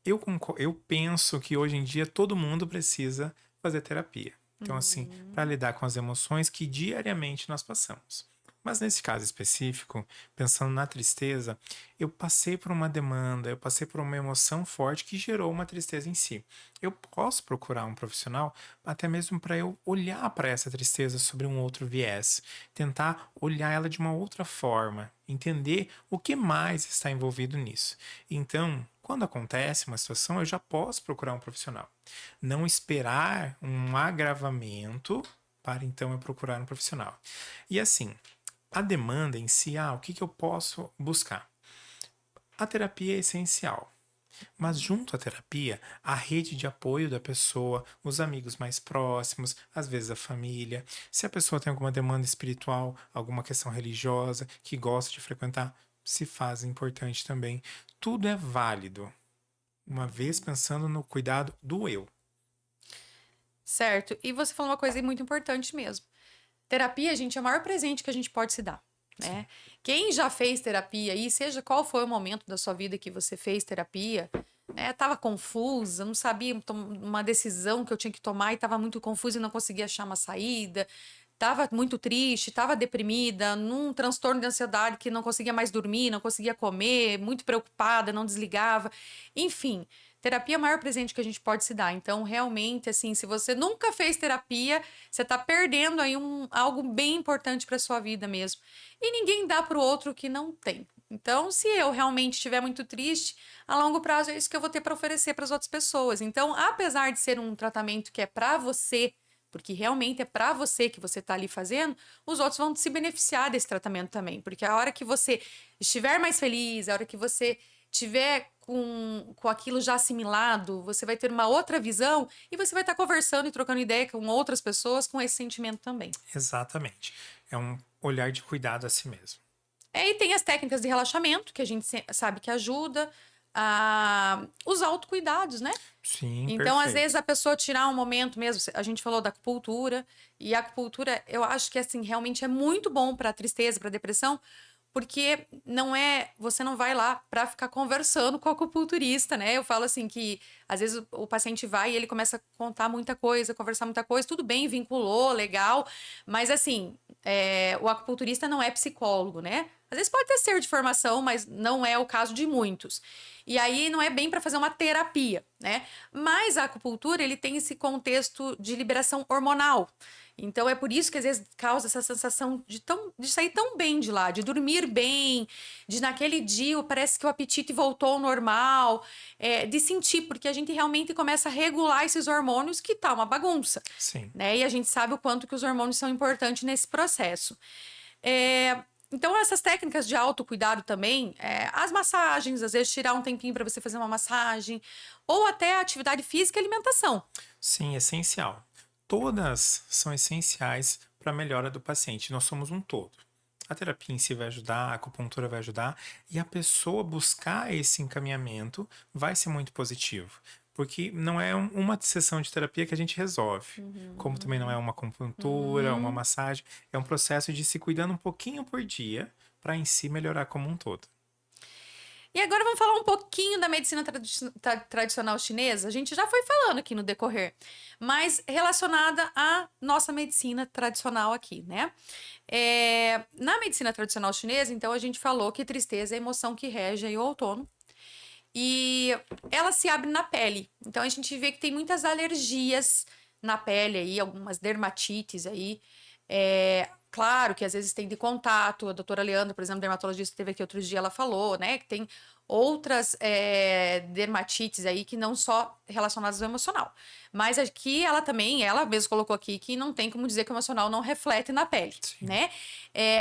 eu penso que hoje em dia todo mundo precisa fazer terapia. Então, assim, para Hum, lidar com as emoções que diariamente nós passamos. Mas nesse caso específico, pensando na tristeza, eu passei por uma demanda, eu passei por uma emoção forte que gerou uma tristeza em si. Eu posso procurar um profissional até mesmo para eu olhar para essa tristeza sobre um outro viés, tentar olhar ela de uma outra forma, entender o que mais está envolvido nisso. Então, quando acontece uma situação, eu já posso procurar um profissional. Não esperar um agravamento para então eu procurar um profissional. E assim, a demanda em si, o que eu posso buscar? A terapia é essencial. Mas junto à terapia, a rede de apoio da pessoa, os amigos mais próximos, às vezes a família. Se a pessoa tem alguma demanda espiritual, alguma questão religiosa, que gosta de frequentar, se faz importante também. Tudo é válido, uma vez pensando no cuidado do eu. certo. E você falou uma coisa muito importante mesmo. Terapia, gente, é o maior presente que a gente pode se dar, Sim, né? Quem já fez terapia aí, seja qual foi o momento da sua vida que você fez terapia, né? Tava confusa, não sabia uma decisão que eu tinha que tomar e tava muito confusa e não conseguia achar uma saída. Tava muito triste, tava deprimida, num transtorno de ansiedade que não conseguia mais dormir, não conseguia comer, muito preocupada, não desligava. Enfim, terapia é o maior presente que a gente pode se dar. Então, realmente, assim, se você nunca fez terapia, você tá perdendo aí algo bem importante para sua vida mesmo. E ninguém dá pro outro o que não tem. Então, se eu realmente estiver muito triste, a longo prazo é isso que eu vou ter para oferecer para as outras pessoas. Então, apesar de ser um tratamento que é para você, porque realmente é para você que você está ali fazendo, os outros vão se beneficiar desse tratamento também. Porque a hora que você estiver mais feliz, a hora que você tiver com aquilo já assimilado, você vai ter uma outra visão e você vai estar conversando e trocando ideia com outras pessoas com esse sentimento também. exatamente. É um olhar de cuidado a si mesmo. E tem as técnicas de relaxamento, que a gente sabe que ajuda. os autocuidados, né? Sim, Então, às vezes, perfeito. a pessoa tirar um momento mesmo, a gente falou da acupuntura, e a acupuntura, eu acho que, assim, realmente é muito bom para tristeza, para depressão, porque você não vai lá para ficar conversando com o acupunturista, né? Eu falo assim que às vezes o paciente vai e ele começa a contar muita coisa, conversar muita coisa, tudo bem, vinculou, legal, mas assim, o acupunturista não é psicólogo, né? Às vezes pode ter ser de formação, mas não é o caso de muitos. E aí não é bem para fazer uma terapia, né? Mas a acupuntura, ele tem esse contexto de liberação hormonal. Então é por isso que às vezes causa essa sensação de sair tão bem de lá, de dormir bem, de naquele dia parece que o apetite voltou ao normal, de sentir, porque a gente realmente começa a regular esses hormônios que tá uma bagunça, Sim. né? E a gente sabe o quanto que os hormônios são importantes nesse processo. É, então, essas técnicas de autocuidado também, as massagens, às vezes tirar um tempinho para você fazer uma massagem, ou até atividade física e alimentação. Sim, essencial. Todas são essenciais para a melhora do paciente. Nós somos um todo. A terapia em si vai ajudar, a acupuntura vai ajudar, e a pessoa buscar esse encaminhamento vai ser muito positivo. Porque não é uma sessão de terapia que a gente resolve. Como também não é Uhum. uma acupuntura, uma Uhum. massagem. É um processo de se cuidando um pouquinho por dia para em si melhorar como um todo. E agora vamos falar um pouquinho da medicina tradicional chinesa. A gente já foi falando aqui no decorrer, mas relacionada à nossa medicina tradicional aqui, né? Na medicina tradicional chinesa, então, a gente falou que tristeza é a emoção que rege aí o outono. E ela se abre na pele. Então, a gente vê que tem muitas alergias na pele aí, algumas dermatites aí. Claro que às vezes tem de contato. A doutora Leandra, por exemplo, dermatologista, que esteve aqui outro dia, ela falou, né, que tem outras dermatites aí que não só relacionadas ao emocional. Mas aqui ela também, ela mesma colocou aqui que não tem como dizer que o emocional não reflete na pele, Sim. né?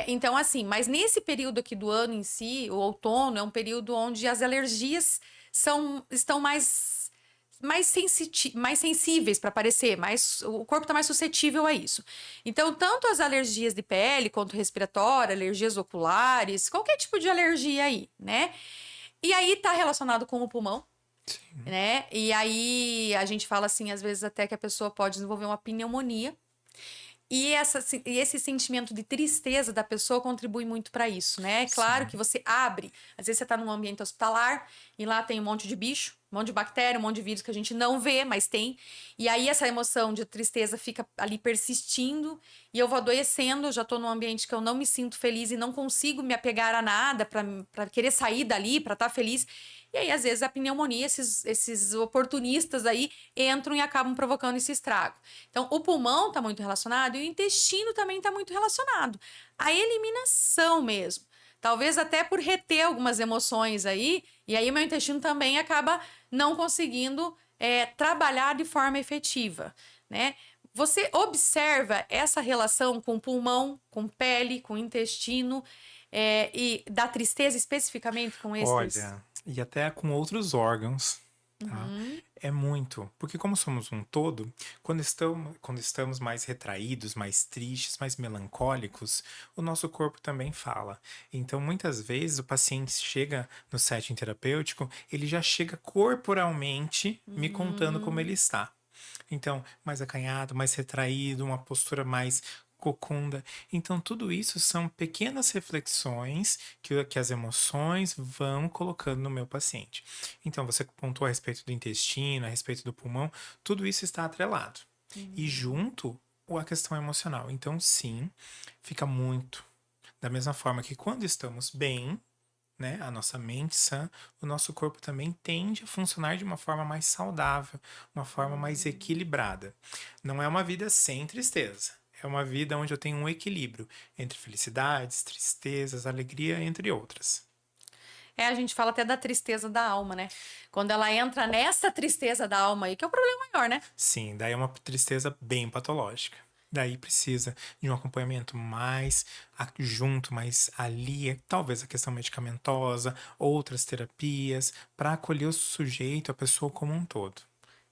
Então, assim, mas nesse período aqui do ano em si, o outono é um período onde as alergias estão mais sensíveis para aparecer, o corpo está mais suscetível a isso. Então, tanto as alergias de pele quanto respiratória, alergias oculares, qualquer tipo de alergia aí, né? E aí tá relacionado com o pulmão, Sim. né? E aí a gente fala assim, às vezes até que a pessoa pode desenvolver uma pneumonia. E esse sentimento de tristeza da pessoa contribui muito para isso, né? É claro que Sim. você abre, às vezes você está num ambiente hospitalar e lá tem um monte de bicho, um monte de bactéria, um monte de vírus que a gente não vê, mas tem. E aí essa emoção de tristeza fica ali persistindo e eu vou adoecendo, eu já estou num ambiente que eu não me sinto feliz e não consigo me apegar a nada para querer sair dali, para estar feliz. E aí, às vezes, a pneumonia, esses oportunistas aí entram e acabam provocando esse estrago. Então, o pulmão está muito relacionado e o intestino também está muito relacionado. A eliminação mesmo. Talvez até por reter algumas emoções aí, e aí o meu intestino também acaba não conseguindo trabalhar de forma efetiva, né? Você observa essa relação com pulmão, com pele, com intestino, e da tristeza especificamente com esses? Olha, e até com outros órgãos, tá? Uhum. É muito, porque como somos um todo, quando estamos mais retraídos, mais tristes, mais melancólicos, o nosso corpo também fala. Então, muitas vezes o paciente chega no setting terapêutico, ele já chega corporalmente me contando como ele Uhum. está. Então, mais acanhado, mais retraído, uma postura mais cocunda. Então, tudo isso são pequenas reflexões que as emoções vão colocando no meu paciente. Então, você pontuou a respeito do intestino, a respeito do pulmão, tudo isso está atrelado. E Uhum. junto, a questão emocional. Então, sim, fica muito. Da mesma forma que quando estamos bem, né, a nossa mente sã, o nosso corpo também tende a funcionar de uma forma mais saudável, uma forma mais Uhum. equilibrada. Não é uma vida sem tristeza. É uma vida onde eu tenho um equilíbrio entre felicidades, tristezas, alegria, entre outras. A gente fala até da tristeza da alma, né? Quando ela entra nessa tristeza da alma aí, que é o problema maior, né? Sim, daí é uma tristeza bem patológica. Daí precisa de um acompanhamento mais junto, mais ali, talvez a questão medicamentosa, outras terapias, para acolher o sujeito, a pessoa como um todo.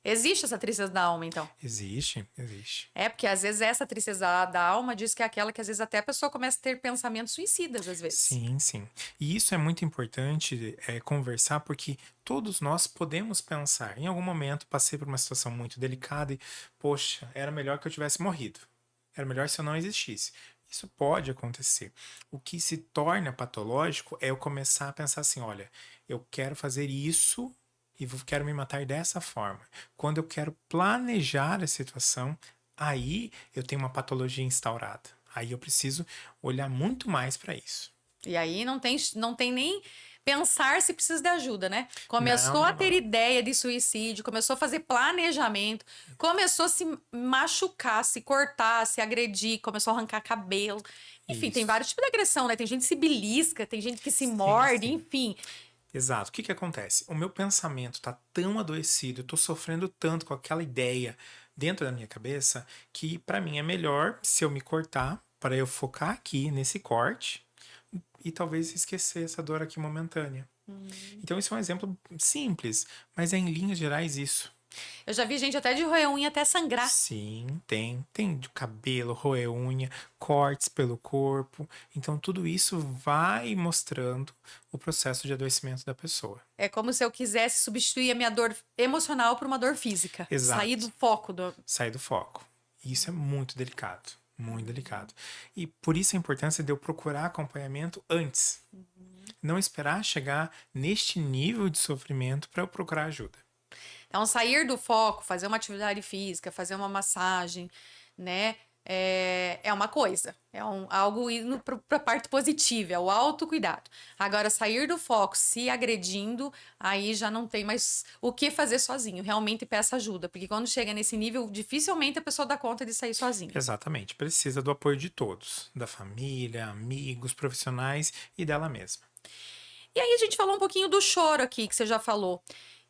Existe essa tristeza da alma, então? Existe, existe. É, porque às vezes essa tristeza da alma diz que é aquela que às vezes até a pessoa começa a ter pensamentos suicidas, às vezes. Sim, sim. E isso é muito importante conversar, porque todos nós podemos pensar. Em algum momento passei por uma situação muito delicada e, poxa, era melhor que eu tivesse morrido. Era melhor se eu não existisse. Isso pode acontecer. O que se torna patológico é eu começar a pensar assim: olha, eu quero fazer isso e quero me matar dessa forma. Quando eu quero planejar a situação, aí eu tenho uma patologia instaurada. Aí eu preciso olhar muito mais para isso. E aí não tem nem pensar se precisa de ajuda, né? Não, Começou a não, ter não. ideia de suicídio, começou a fazer planejamento, começou a se machucar, se cortar, se agredir, começou a arrancar cabelo. Enfim, tem Isso. vários tipos de agressão, né? Tem gente que se belisca, tem gente que se Sim, morde, sim. enfim. Exato. O que que acontece? O meu pensamento tá tão adoecido, eu tô sofrendo tanto com aquela ideia dentro da minha cabeça, que para mim é melhor se eu me cortar para eu focar aqui nesse corte e talvez esquecer essa dor aqui momentânea. Então isso é um exemplo simples, mas é em linhas gerais isso. Eu já vi gente até de roer unha até sangrar. Sim, tem. Tem de cabelo, roer unha, cortes pelo corpo. Então, tudo isso vai mostrando o processo de adoecimento da pessoa. É como se eu quisesse substituir a minha dor emocional por uma dor física. Sair do Exato. foco do. Sair do foco. E isso é muito delicado. Muito delicado. E por isso a importância de eu procurar acompanhamento antes. Não esperar chegar neste nível de sofrimento para eu procurar ajuda. Então, sair do foco, fazer uma atividade física, fazer uma massagem, né? É uma coisa, algo indo para a parte positiva, é o autocuidado. Agora, sair do foco, se agredindo, aí já não tem mais o que fazer sozinho. Realmente peça ajuda, porque quando chega nesse nível, dificilmente a pessoa dá conta de sair sozinha. Exatamente. Precisa do apoio de todos, da família, amigos, profissionais e dela mesma. E aí, a gente falou um pouquinho do choro aqui, que você já falou.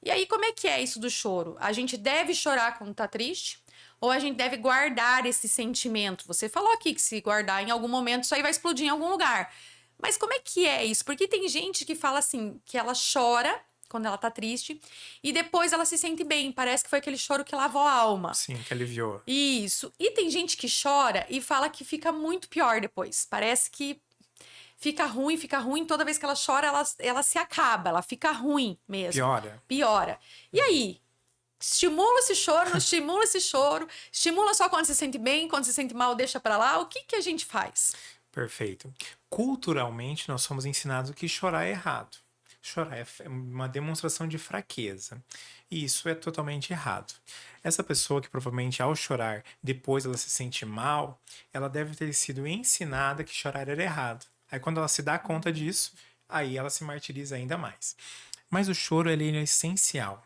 E aí, como é que é isso do choro? A gente deve chorar quando tá triste? Ou a gente deve guardar esse sentimento? Você falou aqui que se guardar em algum momento, isso aí vai explodir em algum lugar. Mas como é que é isso? Porque tem gente que fala assim, que ela chora quando ela tá triste e depois ela se sente bem. Parece que foi aquele choro que lavou a alma. Sim, que aliviou. Isso. E tem gente que chora e fala que fica muito pior depois. Parece que fica ruim. Toda vez que ela chora, ela se acaba, ela fica ruim mesmo. Piora. Piora. E aí? Estimula esse choro, não estimula esse choro? Estimula só quando se sente bem, quando se sente mal, deixa pra lá? O que que a gente faz? Perfeito. Culturalmente, nós somos ensinados que chorar é errado. Chorar é uma demonstração de fraqueza. E isso é totalmente errado. Essa pessoa que provavelmente ao chorar, depois ela se sente mal, ela deve ter sido ensinada que chorar era errado. Aí quando ela se dá conta disso, aí ela se martiriza ainda mais. Mas o choro ele é essencial.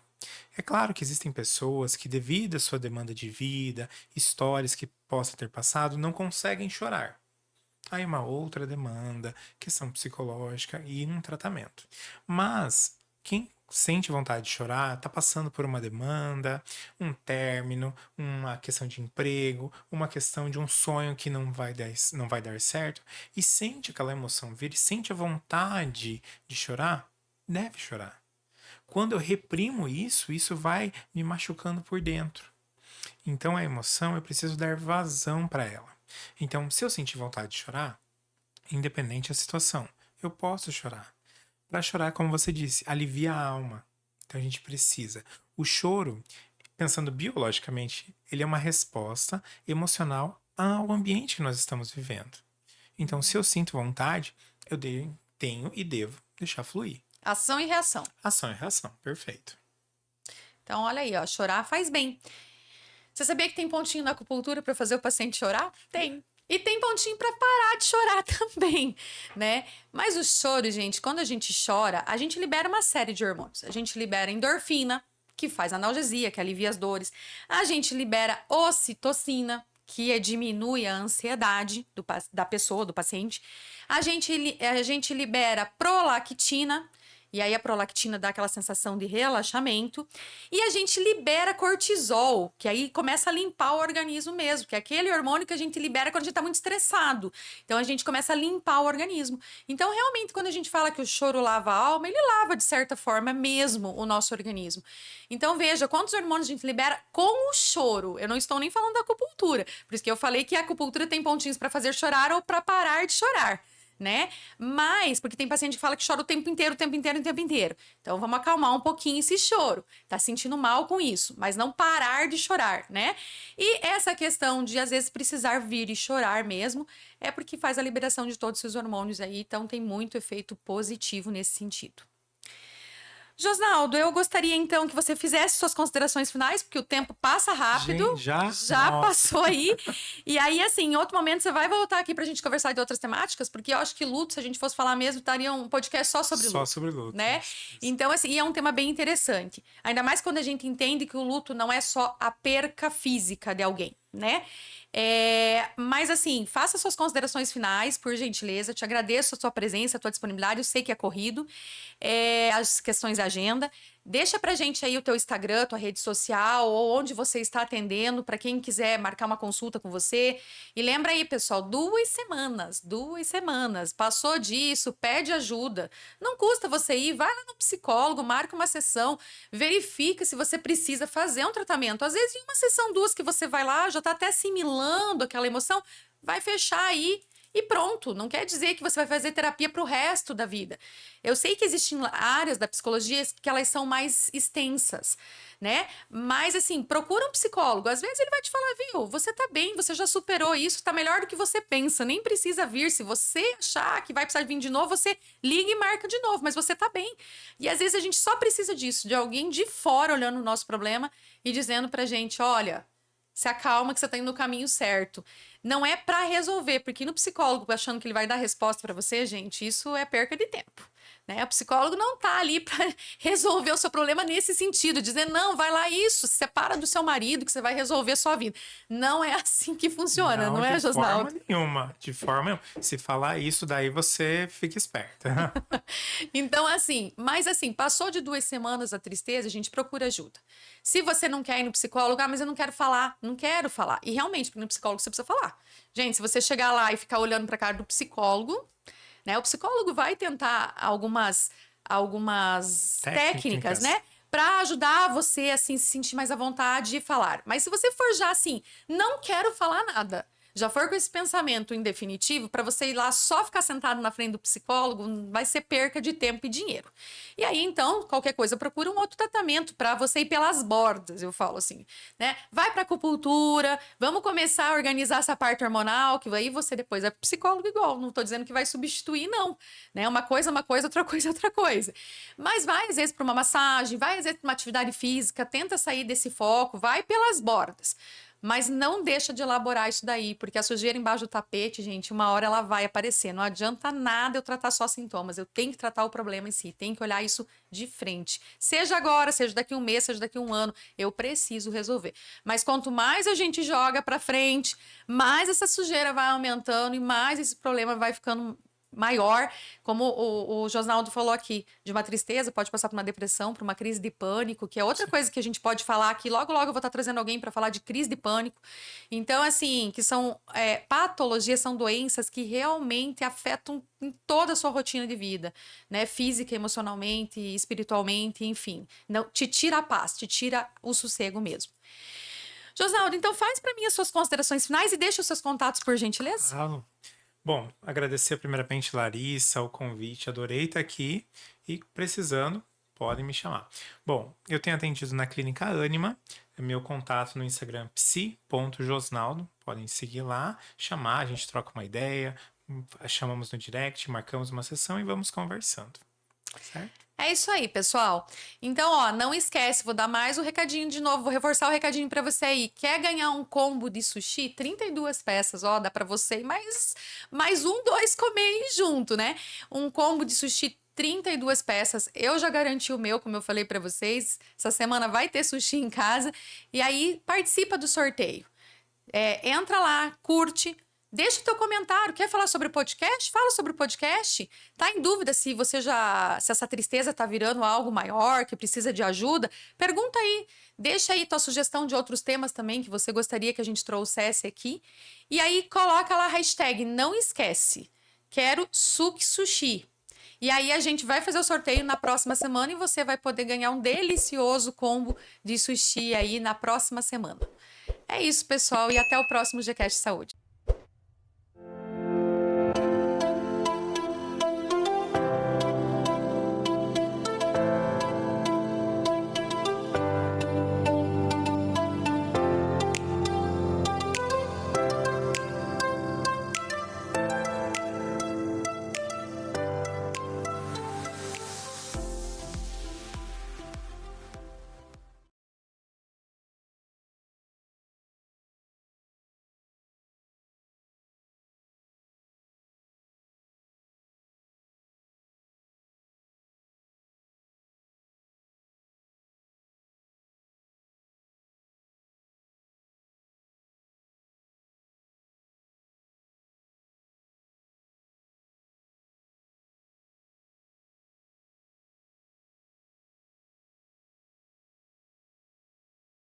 É claro que existem pessoas que, devido à sua demanda de vida, histórias que possam ter passado, não conseguem chorar. Aí uma outra demanda, questão psicológica e um tratamento. Mas quem sente vontade de chorar, está passando por uma demanda, um término, uma questão de emprego, uma questão de um sonho que não vai dar certo, e sente aquela emoção vir, e sente a vontade de chorar, deve chorar. Quando eu reprimo isso, isso vai me machucando por dentro. Então a emoção eu preciso dar vazão para ela. Então, se eu sentir vontade de chorar, independente da situação, eu posso chorar. Para chorar, como você disse, alivia a alma. Então a gente precisa. O choro, pensando biologicamente, ele é uma resposta emocional ao ambiente que nós estamos vivendo. Então, se eu sinto vontade, tenho e devo deixar fluir. Ação e reação. Ação e reação, perfeito. Então, olha aí, ó, chorar faz bem. Você sabia que tem pontinho na acupuntura para fazer o paciente chorar? Tem. E tem pontinho para parar de chorar também, né? Mas o choro, gente, quando a gente chora, a gente libera uma série de hormônios. A gente libera endorfina, que faz analgesia, que alivia as dores. A gente libera ocitocina, que diminui a ansiedade da pessoa, do paciente. A gente libera prolactina, E aí a prolactina dá aquela sensação de relaxamento. E a gente libera cortisol, que aí começa a limpar o organismo mesmo, que é aquele hormônio que a gente libera quando a gente tá muito estressado. Então a gente começa a limpar o organismo. Então, realmente, quando a gente fala que o choro lava a alma, ele lava, de certa forma, mesmo o nosso organismo. Então, veja quantos hormônios a gente libera com o choro. Eu não estou nem falando da acupuntura. Por isso que eu falei que a acupuntura tem pontinhos para fazer chorar ou para parar de chorar, né? Mas, porque tem paciente que fala que chora o tempo inteiro, o tempo inteiro, o tempo inteiro. Então, vamos acalmar um pouquinho esse choro. Tá sentindo mal com isso, mas não parar de chorar, né? E essa questão de, às vezes, precisar vir e chorar mesmo, é porque faz a liberação de todos esses hormônios aí, então tem muito efeito positivo nesse sentido. Josnaldo, eu gostaria então que você fizesse suas considerações finais, porque o tempo passa rápido. Gente, já? Já Nossa. passou aí. E aí, assim, em outro momento você vai voltar aqui pra gente conversar de outras temáticas, porque eu acho que luto, se a gente fosse falar mesmo, estaria um podcast só sobre Só luto. sobre luto. Né? Isso. Então, assim, e é um tema bem interessante. Ainda mais quando a gente entende que o luto não é só a perca física de alguém, né? Mas assim, faça suas considerações finais, por gentileza. Te agradeço a sua presença, a tua disponibilidade. Eu sei que é corrido, as questões da agenda. Deixa pra gente aí o teu Instagram, tua rede social, ou onde você está atendendo, para quem quiser marcar uma consulta com você. E lembra aí, pessoal, 2 semanas. Passou disso, pede ajuda. Não custa você ir, vai lá no psicólogo, marca uma sessão, verifica se você precisa fazer um tratamento. Às vezes, em uma sessão, 2 que você vai lá, já tá até assimilando aquela emoção, vai fechar aí. E pronto, não quer dizer que você vai fazer terapia para o resto da vida. Eu sei que existem áreas da psicologia que elas são mais extensas, né? Mas assim, procura um psicólogo. Às vezes ele vai te falar, viu, você tá bem, você já superou isso, tá melhor do que você pensa, nem precisa vir. Se você achar que vai precisar vir de novo, você liga e marca de novo, mas você tá bem. E às vezes a gente só precisa disso, de alguém de fora olhando o nosso problema e dizendo pra gente, olha, se acalma que você tá indo no caminho certo. Não é para resolver, porque no psicólogo achando que ele vai dar resposta para você, gente, isso é perca de tempo, né? O psicólogo não tá ali para resolver o seu problema nesse sentido, dizer não, vai lá isso, se separa do seu marido que você vai resolver a sua vida. Não é assim que funciona, não é, Josnaldo? De forma nenhuma, de forma nenhuma. Se falar isso, daí você fica esperta. Então, assim, mas assim, passou de 2 semanas a tristeza, a gente procura ajuda. Se você não quer ir no psicólogo, mas eu não quero falar, não quero falar. E realmente, no psicólogo você precisa falar. Gente, se você chegar lá e ficar olhando pra cara do psicólogo, né? O psicólogo vai tentar algumas técnicas, né? Pra ajudar você, assim, se sentir mais à vontade de falar. Mas se você for já assim, não quero falar nada, já for com esse pensamento em definitivo, para você ir lá só ficar sentado na frente do psicólogo, vai ser perca de tempo e dinheiro. E aí, então, qualquer coisa, procura um outro tratamento para você ir pelas bordas, eu falo assim, né? Vai para acupuntura, vamos começar a organizar essa parte hormonal, que aí você depois é psicólogo igual, não tô dizendo que vai substituir, não, né? Uma coisa, outra coisa, outra coisa. Mas vai, às vezes, para uma massagem, vai, às vezes, para uma atividade física, tenta sair desse foco, vai pelas bordas. Mas não deixa de elaborar isso daí, porque a sujeira embaixo do tapete, gente, uma hora ela vai aparecer. Não adianta nada eu tratar só sintomas. Eu tenho que tratar o problema em si, tenho que olhar isso de frente. Seja agora, seja daqui um mês, seja daqui um ano, eu preciso resolver. Mas quanto mais a gente joga para frente, mais essa sujeira vai aumentando e mais esse problema vai ficando maior, como o Josnaldo falou aqui, de uma tristeza, pode passar por uma depressão, por uma crise de pânico, que é outra coisa que a gente pode falar aqui. Logo, logo eu vou estar trazendo alguém para falar de crise de pânico. Então, assim, que são patologias, são doenças que realmente afetam em toda a sua rotina de vida, né? Física, emocionalmente, espiritualmente, enfim. Não, te tira a paz, te tira o sossego mesmo. Josnaldo, então faz para mim as suas considerações finais e deixa os seus contatos, por gentileza. Bom, agradecer primeiramente, Larissa, o convite. Adorei estar aqui e precisando, podem me chamar. Bom, eu tenho atendido na Clínica Ânima. Meu contato no Instagram psi.josnaldo. Podem seguir lá, chamar, a gente troca uma ideia, chamamos no direct, marcamos uma sessão e vamos conversando. Certo? É isso aí, pessoal. Então, ó, não esquece, vou dar mais um recadinho de novo, vou reforçar o recadinho pra você aí. Quer ganhar um combo de sushi? 32 peças, ó, dá pra você e mais um, dois comer aí junto, né? Um combo de sushi 32 peças. Eu já garanti o meu, como eu falei pra vocês. Essa semana vai ter sushi em casa. E aí, participa do sorteio. Entra lá, curte, Deixa o teu comentário. Quer falar sobre o podcast? Fala sobre o podcast. Tá em dúvida se se essa tristeza tá virando algo maior, que precisa de ajuda? Pergunta aí. Deixa aí tua sugestão de outros temas também que você gostaria que a gente trouxesse aqui. E aí coloca lá a hashtag não esquece. Quero Suki Sushi. E aí a gente vai fazer o sorteio na próxima semana e você vai poder ganhar um delicioso combo de sushi aí na próxima semana. É isso, pessoal, e até o próximo GCast Saúde.